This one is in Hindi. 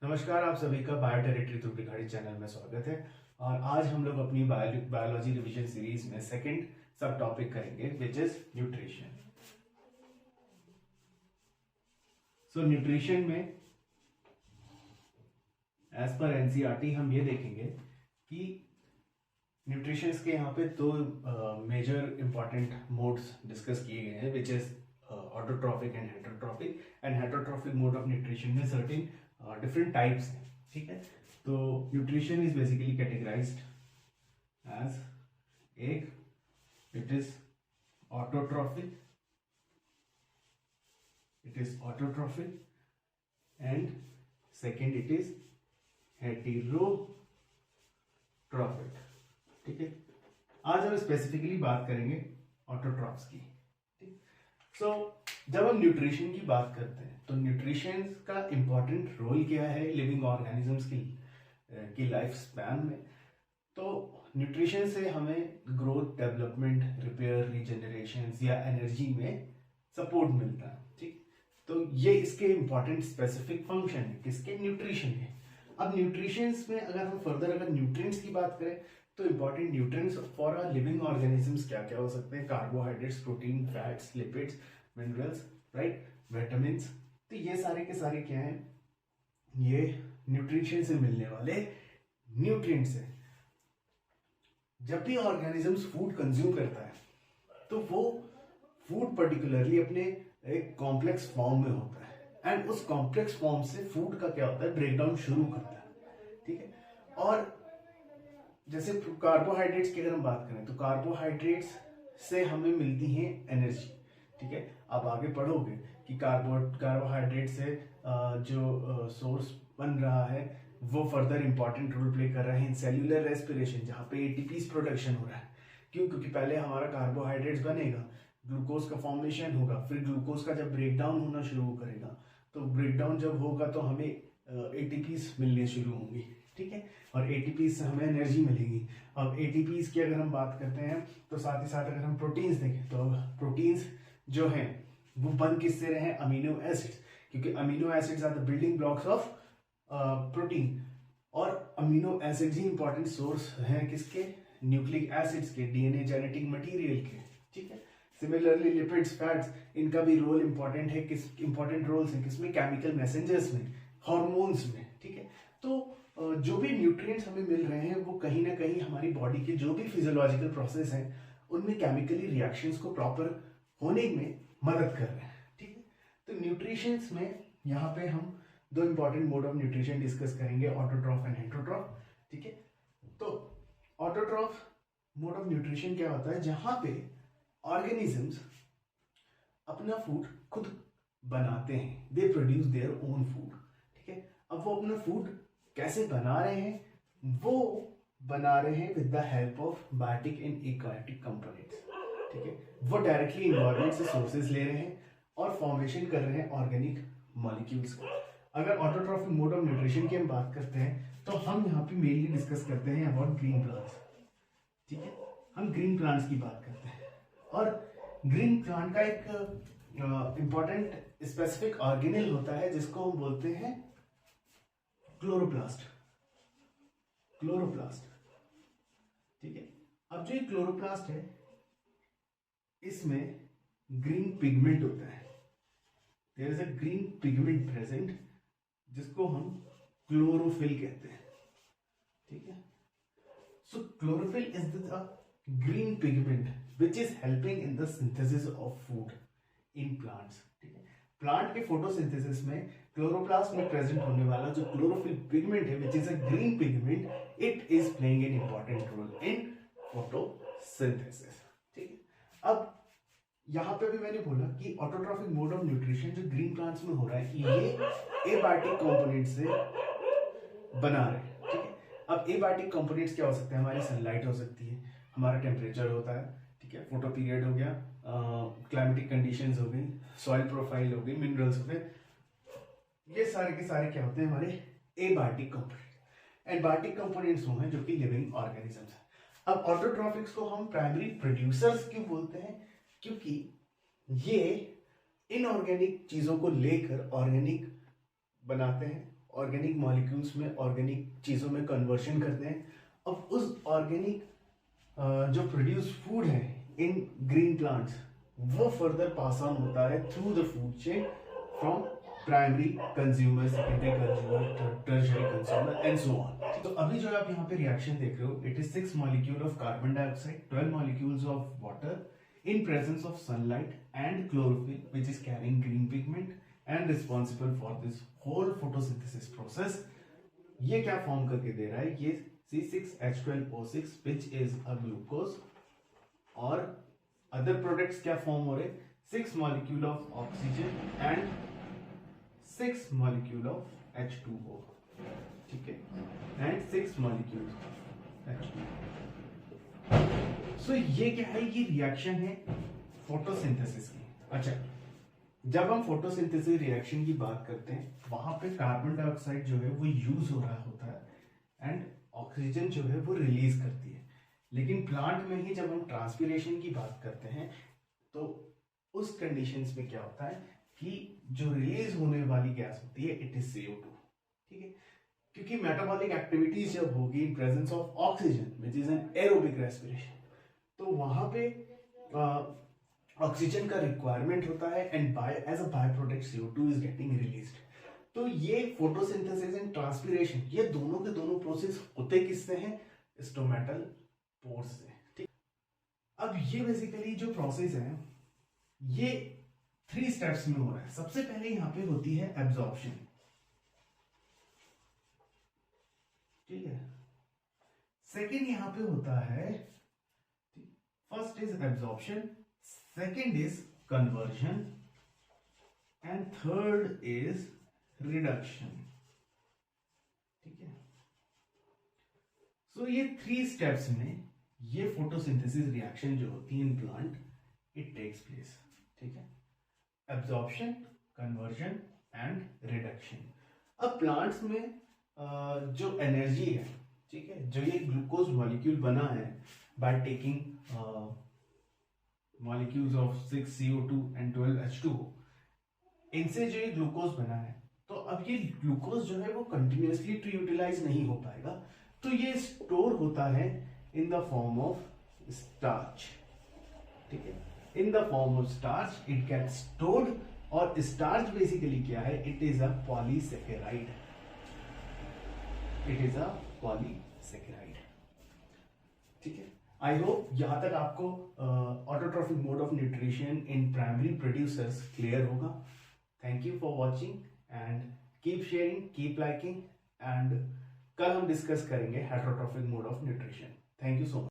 नमस्कार, आप सभी का बायो टेरिटरी थ्रू भिखारी चैनल में स्वागत है। और आज हम लोग अपनी बायोलॉजी रिवीजन सीरीज में सेकंड सब टॉपिक करेंगे which is nutrition. So nutrition में एज पर एनसीईआरटी हम ये देखेंगे कि न्यूट्रिशन के यहाँ पे दो मेजर इंपॉर्टेंट मोड्स डिस्कस किए गए हैं which is autotrophic and heterotrophic. And heterotrophic mode of nutrition में सर्टेन डिफरेंट टाइप्स हैं, ठीक है। तो nutrition is basically categorized as एक it is autotrophic and second it is heterotrophic, ठीक है। आज हम स्पेसिफिकली बात करेंगे ऑटोट्रॉफ्स की। सो जब हम न्यूट्रिशन की बात करते हैं तो न्यूट्रिशन का इंपॉर्टेंट रोल क्या है लिविंग ऑर्गेनिजम्स की लाइफ स्पैन में। तो न्यूट्रिशन से हमें ग्रोथ, डेवलपमेंट, रिपेयर, रीजनरेशन या एनर्जी में सपोर्ट मिलता है, ठीक। तो ये इसके इंपॉर्टेंट स्पेसिफिक फंक्शन है किसके, न्यूट्रिशन के। अब न्यूट्रिशंस में अगर हम फर्दर अगर न्यूट्रिएंट्स की बात करें तो important nutrients for our living organisms क्या क्या हो सकते हैं, carbohydrates, protein, fats, lipids, minerals, right, vitamins. तो ये सारे के सारे क्या हैं, ये न्यूट्रिशन से मिलने वाले न्यूट्रिएंट्स हैं। जब भी ऑर्गेनिजम्स फूड कंज्यूम करता है तो वो फूड पर्टिकुलरली अपने एक कॉम्प्लेक्स फॉर्म में होता है एंड उस कॉम्प्लेक्स फॉर्म से फूड का क्या होता है, ब्रेकडाउन शुरू करता है, ठीक है। और जैसे कार्बोहाइड्रेट्स की अगर हम बात करें तो कार्बोहाइड्रेट्स से हमें मिलती है एनर्जी, ठीक है। आप आगे पढ़ोगे कि कार्बोहाइड्रेट से जो सोर्स बन रहा है वो फर्दर इंपॉर्टेंट रोल प्ले कर रहे हैं इन सेल्यूलर रेस्पिरेशन, जहाँ पे एटीपीज प्रोडक्शन हो रहा है। क्यों? क्योंकि पहले हमारा कार्बोहाइड्रेट्स बनेगा, ग्लूकोज का फॉर्मेशन होगा, फिर ग्लूकोज का जब ब्रेकडाउन होना शुरू करेगा तो ब्रेकडाउन जब होगा तो हमें एटीपीज मिलने शुरू होंगी, ठीक है। और एटीपीज से हमें एनर्जी मिलेगी। अब एटीपीज की अगर हम बात करते हैं तो साथ ही साथ अगर हम प्रोटीन्स देखें तो प्रोटीन्स जो हैं वो बन किससे रहे हैं, अमीनो एसिड्स, क्योंकि amino acids are the building blocks of protein. और अमीनो एसिड्स ही इंपॉर्टेंट सोर्स हैं किसके, न्यूक्लिक एसिड्स के, डीएनए जेनेटिक मटेरियल के, ठीक है। सिमिलरली लिपिड्स, फैट्स, इनका भी रोल इंपॉर्टेंट है, इंपॉर्टेंट रोल्स हैं किसमें, केमिकल मैसेंजर्स में, हार्मोन्स में, ठीक है। तो जो भी न्यूट्रिएंट्स हमें मिल रहे हैं वो कहीं ना कहीं हमारी बॉडी के जो भी फिजियोलॉजिकल प्रोसेस हैं उनमें केमिकली रिएक्शंस को प्रॉपर होने में मदद कर रहे हैं, ठीक है। तो न्यूट्रिशंस में यहाँ पे हम दो important mode of nutrition discuss करेंगे, ऑटोट्रॉफ एंड हेटरोट्रॉफ, ठीक है। तो ऑटोट्रॉफ मोड ऑफ न्यूट्रिशन क्या होता है, जहां पे ऑर्गेनिजम्स अपना फूड खुद बनाते हैं, they produce their own food, ठीक है। अब वो अपना फूड कैसे बना रहे हैं, वो बना रहे हैं with the help of biotic and abiotic components, ठीक है। वो डायरेक्टली इन्वायरमेंट से सोर्सेज ले रहे हैं और फॉर्मेशन कर रहे हैं ऑर्गेनिक मॉलिक्यूल्स का। अगर ऑटोट्रॉफिक मोड ऑफ न्यूट्रिशन की हम बात करते हैं तो हम यहाँ पे मेनली डिस्कस करते हैं अबाउट ग्रीन प्लांट्स, ठीक है। हम ग्रीन प्लांट्स की बात करते हैं और ग्रीन प्लांट का एक इंपॉर्टेंट स्पेसिफिक ऑर्गेनेल होता है जिसको हम बोलते हैं क्लोरोप्लास्ट, ठीक है। अब जो ये क्लोरोप्लास्ट है इसमें ग्रीन पिगमेंट होता है, there is a green pigment present जिसको हम क्लोरोफिल कहते हैं, ठीक है। So chlorophyll is the green pigment which is helping in the synthesis of food in plants, ठीक है। प्लांट के फोटोसिंथेसिस में क्लोरोप्लास्ट में प्रेजेंट होने वाला जो क्लोरोफिल पिगमेंट है which is a green pigment, it is playing an important role in photosynthesis, ठीक है। अब यहां पे भी मैंने बोला कि ऑटोट्रॉफिक मोड ऑफ न्यूट्रिशन जो ग्रीन प्लांट्स में हो रहा है ये एबायोटिक कंपोनेंट से बना रहे हैं, ठीक है। अब एबायोटिक कंपोनेंट्स क्या हो सकते हैं, हमारी सनलाइट हो सकती है, हमारा टेम्परेचर होता है, ठीक है, फोटो पीरियड हो गया, क्लाइमेटिक कंडीशंस हो गई, सॉइल प्रोफाइल हो गई, मिनरल्स हो गए, ये सारे के सारे क्या होते हैं हमारे एबायोटिक कंपोनेंट। एबायोटिक कंपोनेंट्स वो हैं जो कि लिविंग ऑर्गेनिजम्स हैं। अब ऑटोट्रॉफिक्स को हम प्राइमरी प्रोड्यूसर्स क्यों बोलते हैं, क्योंकि ये इनऑर्गेनिक चीजों को लेकर ऑर्गेनिक बनाते हैं ऑर्गेनिक मॉलिक्यूल्स में ऑर्गेनिक चीज़ों में कन्वर्शन करते हैं। अब उस ऑर्गेनिक जो प्रोड्यूस फूड है इन ग्रीन प्लांट्स वो फर्दर पास ऑन होता है through the food chain from primary consumer, secondary consumer, tertiary consumer and so on. तो अभी जो आप यहाँ पे रिएक्शन देख रहे हो, it is 6 molecule of carbon dioxide, 12 molecules of water in presence of sunlight and chlorophyll, which is carrying green pigment and responsible for this whole photosynthesis process। ये क्या फॉर्म करके दे रहा है, ये C6H12O6 which is a glucose, और अदर प्रोडक्ट्स क्या फॉर्म हो रहे, 6 molecule of oxygen and 6 molecule of H2O, ठीक है, एंड 6 मॉलिक्यूल ऑफ H2O। सो ये क्या है, ये रिएक्शन है फोटोसिंथेसिस की। अच्छा, जब हम फोटोसिंथेसिस रिएक्शन की बात करते हैं वहां पे कार्बन डाइऑक्साइड जो है वो यूज हो रहा होता है एंड ऑक्सीजन जो है वो रिलीज करती है। लेकिन प्लांट में ही जब हम ट्रांसपिरेशन की बात करते हैं तो उस कंडीशंस में क्या होता है कि जो रिलीज होने वाली गैस होती है इट इज CO2, ठीक है, क्योंकि मेटाबॉलिक एक्टिविटीज जब होगी in presence of oxygen which is an aerobic respiration, तो वहां पे ऑक्सीजन का रिक्वायरमेंट होता है and as a by product CO2 is getting released. तो ये फोटोसिंथेसिस एंड ट्रांसपिरेशन ये दोनों के दोनों प्रोसेस होते किससे हैं, स्टोमेटल पोर्स से, ठीक। अब ये बेसिकली जो प्रोसेस है ये 3 स्टेप्स में हो रहा है। सबसे पहले यहां पे होती है एब्जॉर्प्शन, ठीक है। सेकेंड यहां पे होता है, first is absorption, second is conversion and third is reduction, ठीक है। सो ये 3 स्टेप्स में ये फोटोसिंथेसिस रिएक्शन जो होती है in plant it takes place, ठीक है। Absorption, conversion and reduction. अब प्लांट्स में जो एनर्जी है, ठीक है, जो ये ग्लूकोज मॉलिक्यूल बना है by taking molecules of 6 CO2 and 12 H2O, इनसे जो ये ग्लूकोज बना है, तो अब ये ग्लूकोज जो है वो कंटिन्यूअसली टू यूटिलाइज नहीं हो पाएगा, तो ये स्टोर होता है in the form of starch, ठीक है, in the form of starch it gets stored. और स्टार्च बेसिकली क्या है, it is a polysaccharide, it is a polysaccharide, ठीक है। आई होप यहां तक आपको autotrophic mode of nutrition in primary producers clear होगा। Thank you for watching and keep sharing, keep liking, and कल हम डिस्कस करेंगे heterotrophic mode of nutrition. Thank you so much.